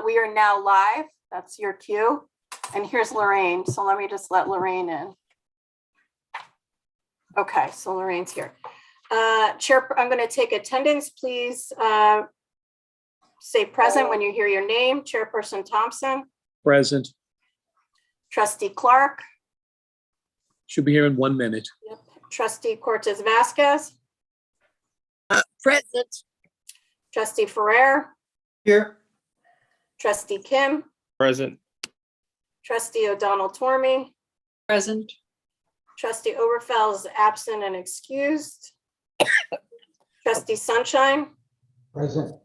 we are now live. That's your cue. And here's Lorraine. So let me just let Lorraine in. Okay, so Lorraine's here. Chair, I'm going to take attendance. Please say present when you hear your name. Chairperson Thompson. Present. Trustee Clark. Should be here in 1 minute. Yep. Trustee Cortez Vasquez. Present. Trustee Ferrer. Here. Trustee Kim. Present. Trustee O'Donnell Tormey. Present. Trustee Oberfeld is absent and excused. Trustee Sunshine. Present.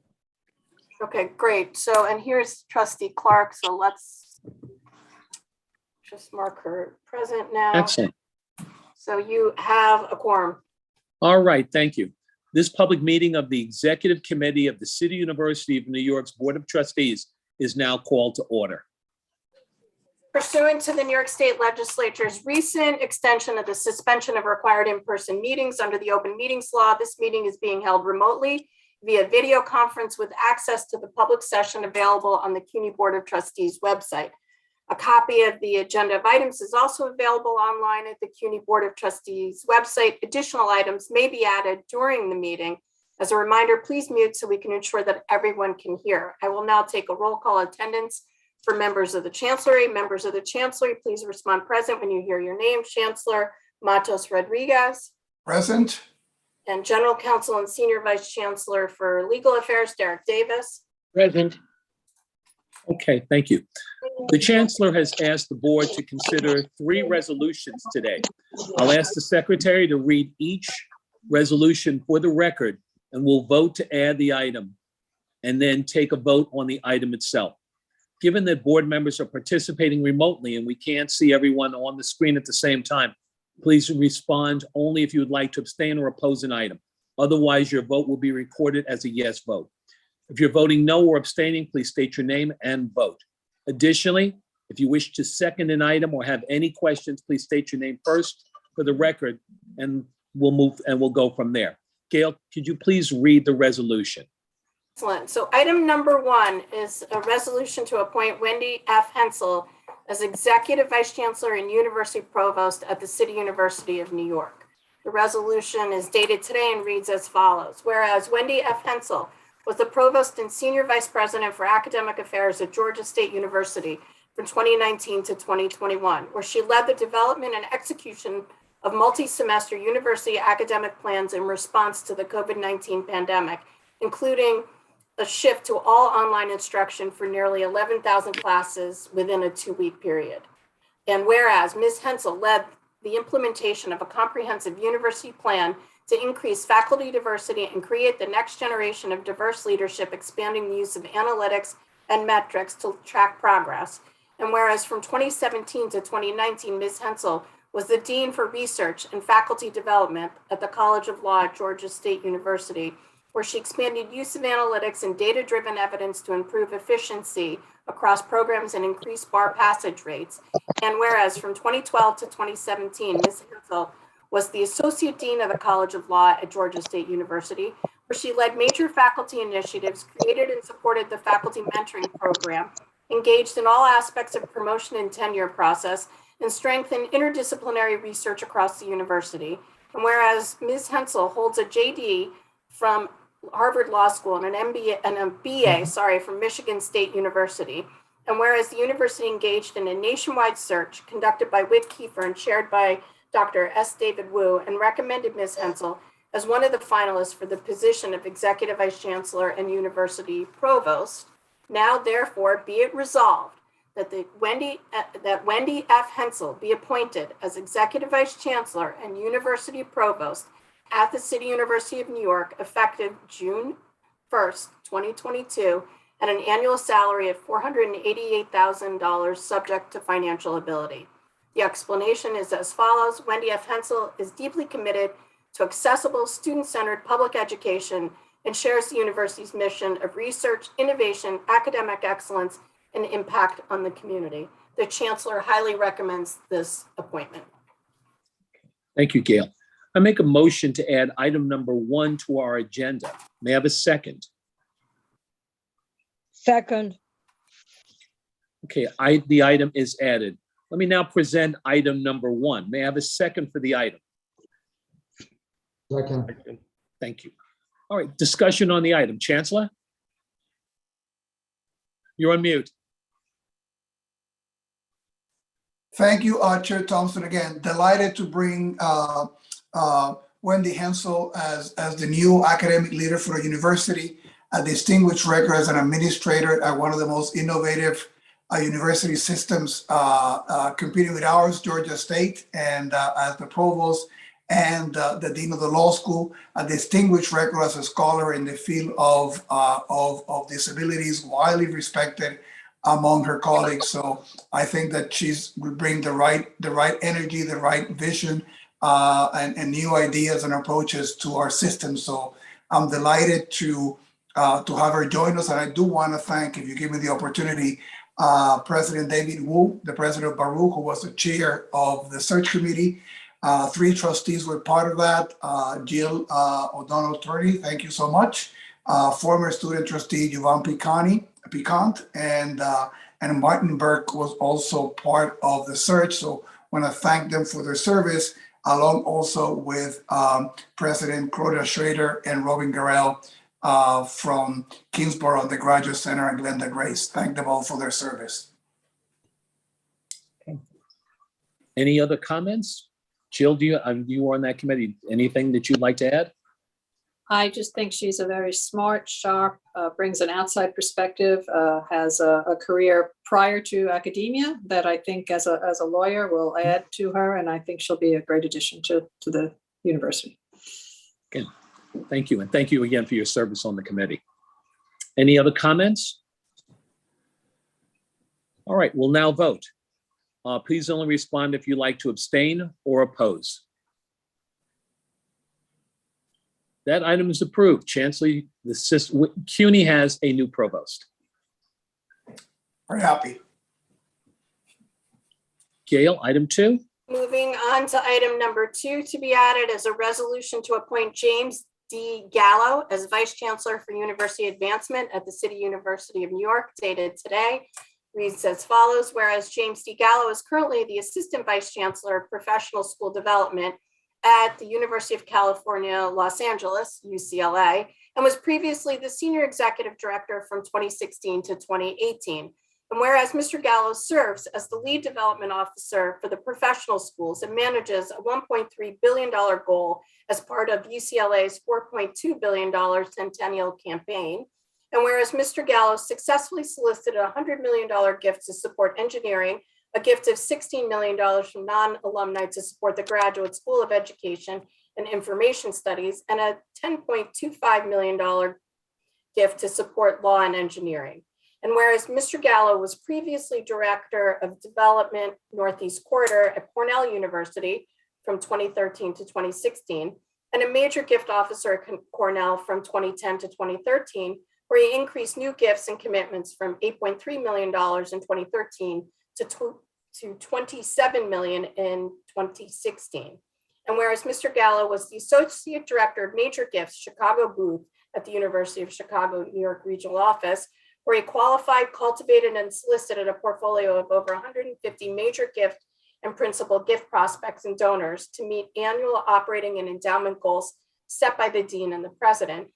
Okay, great. So, and here's Trustee Clark. So let's just mark her present now. Excellent. So you have a quorum. All right, thank you. This public meeting of the Executive Committee of the City University of New York's Board of Trustees is now called to order. Pursuant to the New York State Legislature's recent extension of the suspension of required in-person meetings under the Open Meetings Law, this meeting is being held remotely via video conference with access to the public session available on the CUNY Board of Trustees website. A copy of the agenda of items is also available online at the CUNY Board of Trustees website. Additional items may be added during the meeting. As a reminder, please mute so we can ensure that everyone can hear. I will now take a roll call attendance for members of the Chancellery. Members of the Chancellery, please respond present when you hear your name. Chancellor Matos Rodriguez. Present. And General Counsel and Senior Vice Chancellor for Legal Affairs, Derek Davis. Present. Okay, thank you. The Chancellor has asked the board to consider 3 resolutions today. I'll ask the Secretary to read each resolution for the record, and we'll vote to add the item and then take a vote on the item itself. Given that board members are participating remotely and we can't see everyone on the screen at the same time, please respond only if you would like to abstain or oppose an item. Otherwise, your vote will be recorded as a yes vote. If you're voting no or abstaining, please state your name and vote. Additionally, if you wish to second an item or have any questions, please state your name first for the record, and we'll go from there. Gail, could you please read the resolution? Excellent. So item number 1 is a resolution to appoint Wendy F. Hensel as Executive Vice Chancellor and University Provost at the City University of New York. The resolution is dated today and reads as follows. Whereas Wendy F. Hensel was the Provost and Senior Vice President for Academic Affairs at Georgia State University from 2019 to 2021, where she led the development and execution of multi-semester university academic plans in response to the COVID-19 pandemic, including a shift to all online instruction for nearly 11,000 classes within a 2-week period. And whereas Ms. Hensel led the implementation of a comprehensive university plan to increase faculty diversity and create the next generation of diverse leadership, expanding the use of analytics and metrics to track progress. And whereas from 2017 to 2019, Ms. Hensel was the Dean for Research and Faculty Development at the College of Law at Georgia State University, where she expanded use of analytics and data-driven evidence to improve efficiency across programs and increase bar passage rates. And whereas from 2012 to 2017, Ms. Hensel was the Associate Dean of the College of Law at Georgia State University, where she led major faculty initiatives, created and supported the faculty mentoring program, engaged in all aspects of promotion and tenure process, and strengthened interdisciplinary research across the university. And whereas Ms. Hensel holds a JD from Harvard Law School and an MBA and a BA, from Michigan State University. And whereas the university engaged in a nationwide search conducted by Whit Kiefer and chaired by Dr. S. David Wu, and recommended Ms. Hensel as one of the finalists for the position of Executive Vice Chancellor and University Provost. Now, therefore, be it resolved that Wendy F. Hensel be appointed as Executive Vice Chancellor and University Provost at the City University of New York, effective June 1st, 2022, at an annual salary of $488,000, subject to financial ability. The explanation is as follows. Wendy F. Hensel is deeply committed to accessible, student-centered public education and shares the university's mission of research, innovation, academic excellence, and impact on the community. The Chancellor highly recommends this appointment. Thank you, Gail. I make a motion to add item number 1 to our agenda. May I have a second? Second. Okay, the item is added. Let me now present item number 1. May I have a second for the item? Second. Thank you. All right, discussion on the item. Chancellor? You're on mute. Thank you, Chair Thompson. Again, delighted to bring Wendy Hensel as the new academic leader for the university, a distinguished record as an administrator at one of the most innovative university systems competing with ours, Georgia State, and as the provost and the dean of the law school, a distinguished record as a scholar in the field of disabilities, widely respected among her colleagues. So I think that will bring the right energy, the right vision, and new ideas and approaches to our system. So I'm delighted to have her join us. And I do want to thank, if you give me the opportunity, President David Wu, the president of Baruch, who was the chair of the search committee. 3 trustees were part of that. Jill O'Donnell Turney, thank you so much. Former student trustee Jovan Picant, and Martin Burke was also part of the search. So I want to thank them for their service, along also with President Claudia Schrader and Robin Garrell from Kingsborough Undergraduate Center and Glenda Grace. Thank them all for their service. Any other comments? Jill, you were on that committee. Anything that you'd like to add? I just think she's a very smart, sharp, brings an outside perspective, has a career prior to academia that I think as a lawyer will add to her, and I think she'll be a great addition to the university. Again, thank you, and thank you again for your service on the committee. Any other comments? All right, we'll now vote. Please only respond if you like to abstain or oppose. That item is approved. Chancellor, CUNY has a new provost. Very happy. Gail, item 2. Moving on to item number 2 to be added is a resolution to appoint James D. Gallo as Vice Chancellor for University Advancement at the City University of New York, dated today. Reads as follows: whereas James D. Gallo is currently the Assistant Vice Chancellor of Professional School Development at the University of California, Los Angeles, UCLA, and was previously the Senior Executive Director from 2016 to 2018. And whereas Mr. Gallo serves as the Lead Development Officer for the professional schools and manages a $1.3 billion goal as part of UCLA's $4.2 billion centennial campaign. And whereas Mr. Gallo successfully solicited a $100 million gift to support engineering, a gift of $16 million from non-alumni to support the Graduate School of Education and Information Studies, and a $10.25 million gift to support law and engineering. And whereas Mr. Gallo was previously Director of Development Northeast Corridor at Cornell University from 2013 to 2016, and a major gift officer at Cornell from 2010 to 2013, where he increased new gifts and commitments from $8.3 million in 2013 to $27 million in 2016. And whereas Mr. Gallo was the Associate Director of Major Gifts, Chicago booth at the University of Chicago, New York Regional Office, where he qualified, cultivated, and solicited a portfolio of over 150 major gift and principal gift prospects and donors to meet annual operating and endowment goals set by the Dean and the President.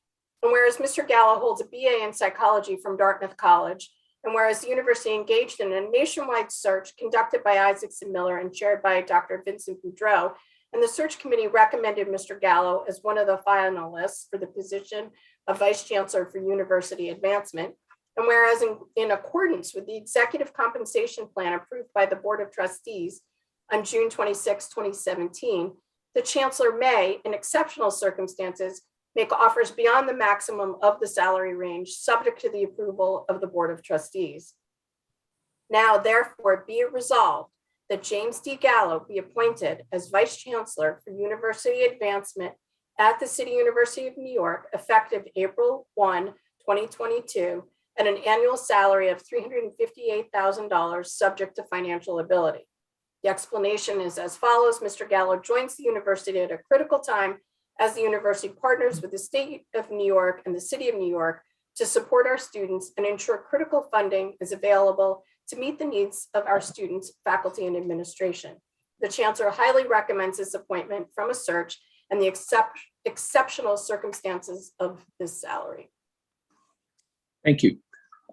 And whereas Mr. Gallo holds a BA in psychology from Dartmouth College, and whereas the university engaged in a nationwide search conducted by Isaacson Miller and chaired by Dr. Vincent Boudreau, and the search committee recommended Mr. Gallo as one of the finalists for the position of Vice Chancellor for University Advancement. And whereas in accordance with the executive compensation plan approved by the Board of Trustees on June 26, 2017, the Chancellor may, in exceptional circumstances, make offers beyond the maximum of the salary range, subject to the approval of the Board of Trustees. Now, therefore, be it resolved that James D. Gallo be appointed as Vice Chancellor for University Advancement at the City University of New York, effective April 1, 2022, at an annual salary of $358,000, subject to financial ability. The explanation is as follows: Mr. Gallo joins the university at a critical time as the university partners with the State of New York and the City of New York to support our students and ensure critical funding is available to meet the needs of our students, faculty, and administration. The Chancellor highly recommends this appointment from a search and the exceptional circumstances of this salary. Thank you.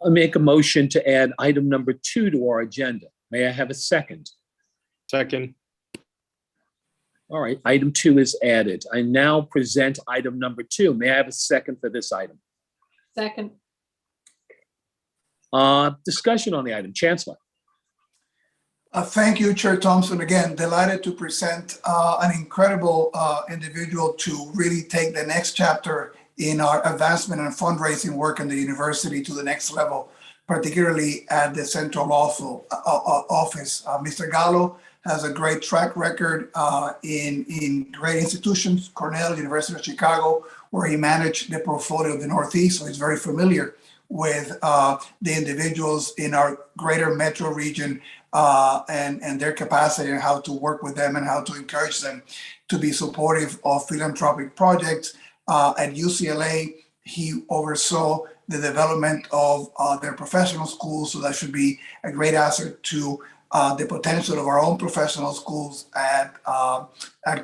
I'll make a motion to add item number 2 to our agenda. May I have a second? Second. All right, item 2 is added. I now present item number 2. May I have a second for this item? Second, Discussion on the item. Chancellor. Thank you, Chair Thompson. Again, delighted to present an incredible individual to really take the next chapter in our advancement and fundraising work in the university to the next level, particularly at the central office. Mr. Gallo has a great track record in great institutions, Cornell, University of Chicago, where he managed the portfolio of the Northeast, so he's very familiar with the individuals in our greater metro region and their capacity and how to work with them and how to encourage them to be supportive of philanthropic projects. At UCLA, he oversaw the development of their professional schools, so that should be a great asset to the potential of our own professional schools at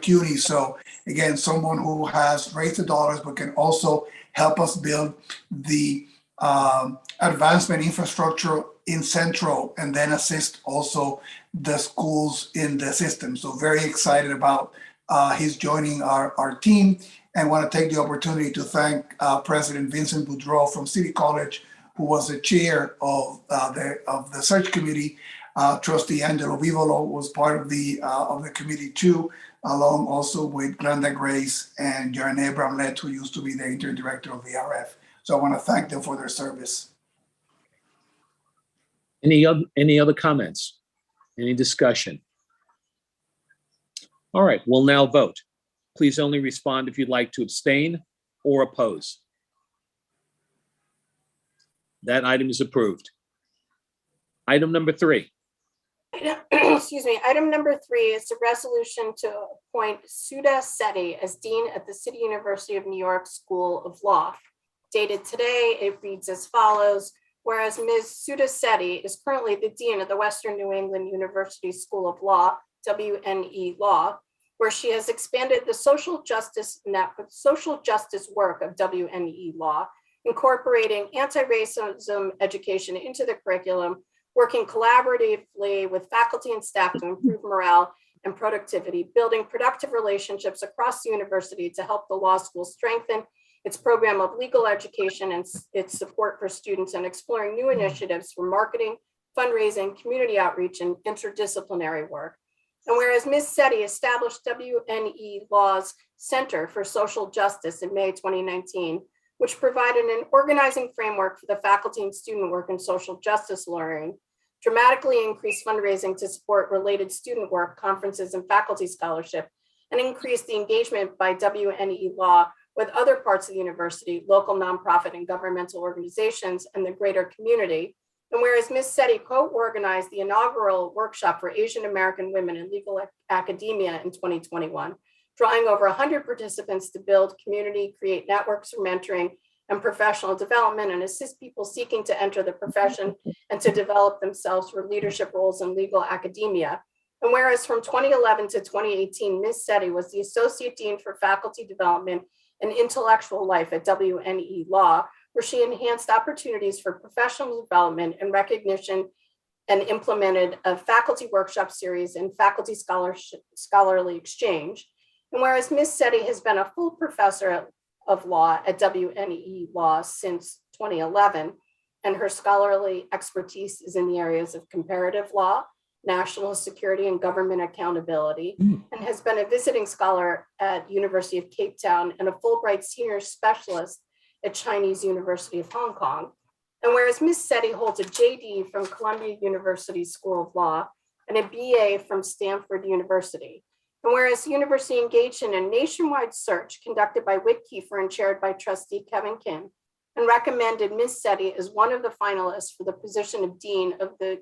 CUNY. So again, someone who has raised the dollars but can also help us build the advancement infrastructure in Central and then assist also the schools in the system. So very excited about his joining our team, and want to take the opportunity to thank President Vincent Boudreau from City College, who was the chair of the search committee. Trustee Angelo Vivolo was part of the committee too, along also with Glenda Grace and Jaren Bramlett, who used to be the interim director of the RF. So I want to thank them for their service. Any other comments? Any discussion? All right, we'll now vote. Please only respond if you'd like to abstain or oppose. That item is approved. Item number 3. Excuse me. Item number 3 is a resolution to appoint Sudha Sethi as Dean at the City University of New York School of Law. Dated today, it reads as follows. Whereas Ms. Sudha Sethi is currently the Dean of the Western New England University School of Law, WNE Law, where she has expanded the social justice work of WNE Law, incorporating anti-racism education into the curriculum, working collaboratively with faculty and staff to improve morale and productivity, building productive relationships across the university to help the law school strengthen its program of legal education and its support for students, and exploring new initiatives for marketing, fundraising, community outreach, and interdisciplinary work. And whereas Ms. Sethi established WNE Law's Center for Social Justice in May 2019, which provided an organizing framework for the faculty and student work in social justice learning, dramatically increased fundraising to support related student work, conferences, and faculty scholarship, and increased the engagement by WNE Law with other parts of the university, local nonprofit and governmental organizations, and the greater community. And whereas Ms. Sethi co-organized the inaugural workshop for Asian American women in legal academia in 2021, drawing over 100 participants to build community, create networks for mentoring and professional development, and assist people seeking to enter the profession and to develop themselves for leadership roles in legal academia. And whereas from 2011 to 2018, Ms. Sethi was the Associate Dean for Faculty Development and Intellectual Life at WNE Law, where she enhanced opportunities for professional development and recognition and implemented a faculty workshop series and faculty scholarly exchange. And whereas Ms. Sethi has been a full professor of law at WNE Law since 2011, and her scholarly expertise is in the areas of comparative law, national security, and government accountability, and has been a visiting scholar at University of Cape Town and a Fulbright senior specialist at Chinese University of Hong Kong. And whereas Ms. Sethi holds a JD from Columbia University School of Law and a BA from Stanford University. And whereas the university engaged in a nationwide search conducted by Whit Kiefer and chaired by Trustee Kevin Kim, and recommended Ms. Sethi as one of the finalists for the position of Dean of the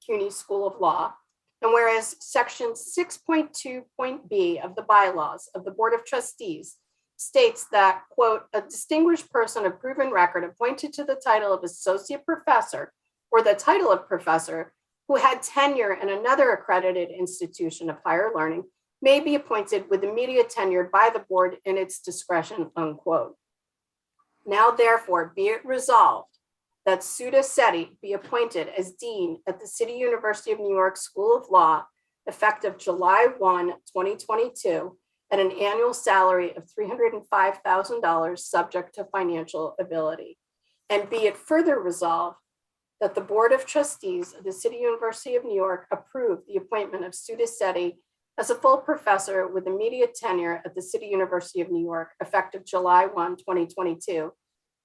CUNY School of Law. And whereas Section 6.2.b of the bylaws of the Board of Trustees states that, quote, a distinguished person of proven record appointed to the title of associate professor or the title of professor who had tenure in another accredited institution of higher learning may be appointed with immediate tenure by the board in its discretion, unquote. Now therefore be it resolved that Sudha Sethi be appointed as Dean at the City University of New York School of Law effective July 1, 2022, at an annual salary of $305,000 subject to financial ability. And be it further resolved that the Board of Trustees of the City University of New York approve the appointment of Sudha Sethi as a full professor with immediate tenure at the City University of New York effective July 1, 2022,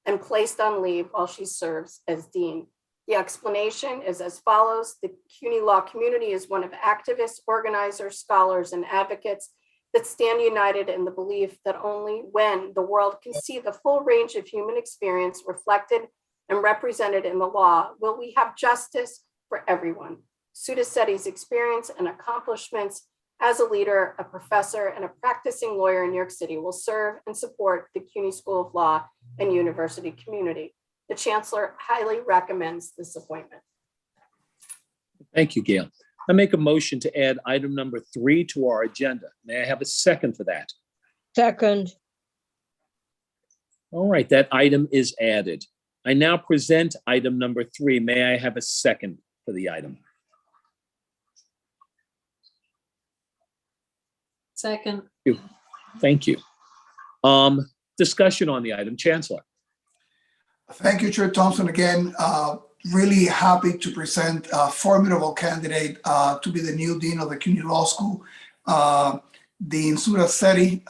and placed on leave while she serves as dean. The explanation is as follows. The CUNY law community is one of activists, organizers, scholars, and advocates that stand united in the belief that only when the world can see the full range of human experience reflected and represented in the law will we have justice for everyone. Sudha Sethi's experience and accomplishments as a leader, a professor, and a practicing lawyer in New York City will serve and support the CUNY School of Law and university community. The Chancellor highly recommends this appointment. Thank you, Gail. I make a motion to add item number 3 to our agenda. May I have a second for that? Second. All right, that item is added. I now present item number 3. May I have a second for the item? Second. Thank you. Discussion on the item, Chancellor. Thank you, Chair Thompson. Again, really happy to present a formidable candidate to be the new dean of the CUNY Law School. Dean Sudha Sethi,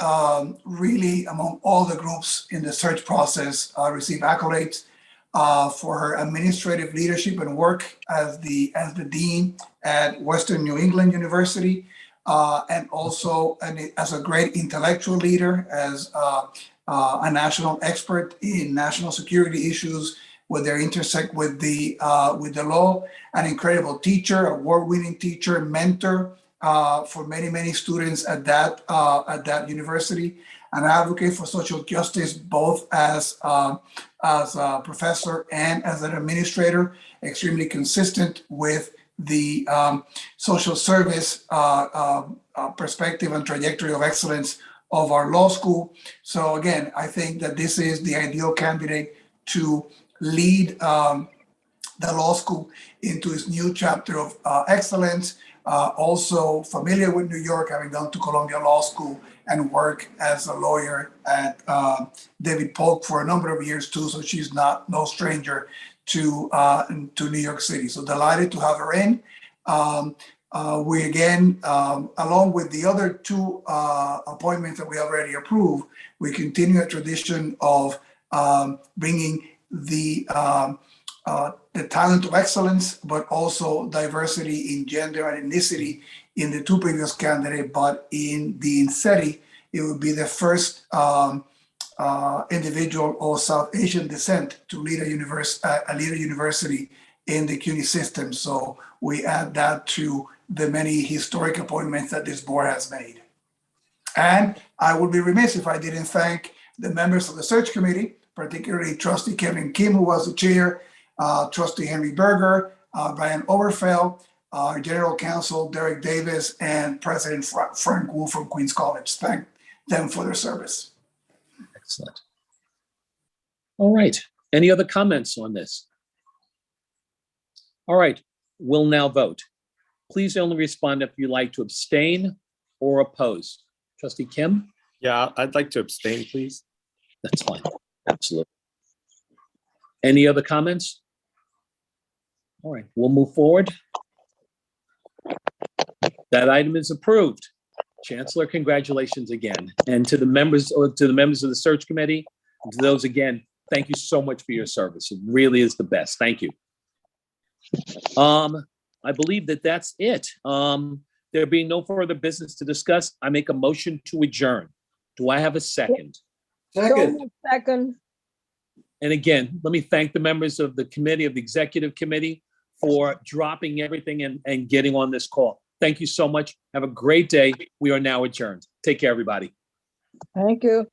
really among all the groups in the search process, received accolades for her administrative leadership and work as the dean at Western New England University, and also as a great intellectual leader, as a national expert in national security issues where they intersect with the law, an incredible teacher, award-winning teacher, mentor for many students at that university, an advocate for social justice, both as a professor and as an administrator, extremely consistent with the social service perspective and trajectory of excellence of our law school. So again, I think that this is the ideal candidate to lead the law school into its new chapter of excellence. Also familiar with New York, having gone to Columbia Law School and work as a lawyer at David Polk for a number of years too. So she's no stranger to New York City. So delighted to have her in. We again, along with the other 2 appointments that we already approved, we continue a tradition of bringing the talent of excellence, but also diversity in gender and ethnicity in the 2 previous candidates. But in Dean Sethi, it would be the first individual of South Asian descent to lead a university in the CUNY system. So we add that to the many historic appointments that this board has made. And I would be remiss if I didn't thank the members of the search committee, particularly Trustee Kevin Kim, who was the chair, Trustee Henry Berger, Brian Overfeld, our General Counsel Derek Davis, and President Frank Wu from Queens College. Thank them for their service. Excellent. All right. Any other comments on this? All right. We'll now vote. Please only respond if you like to abstain or oppose. Trustee Kim? Yeah, I'd like to abstain, please. That's fine. Absolutely. Any other comments? All right, we'll move forward. That item is approved. Chancellor, congratulations again. And to the members of the search committee, and to those again, thank you so much for your service. It really is the best. Thank you. I believe that that's it. There being no further business to discuss, I make a motion to adjourn. Do I have a second? Second. Second. And again, let me thank the members of the committee, of the executive committee, for dropping everything and getting on this call. Thank you so much. Have a great day. We are now adjourned. Take care, everybody. Thank you.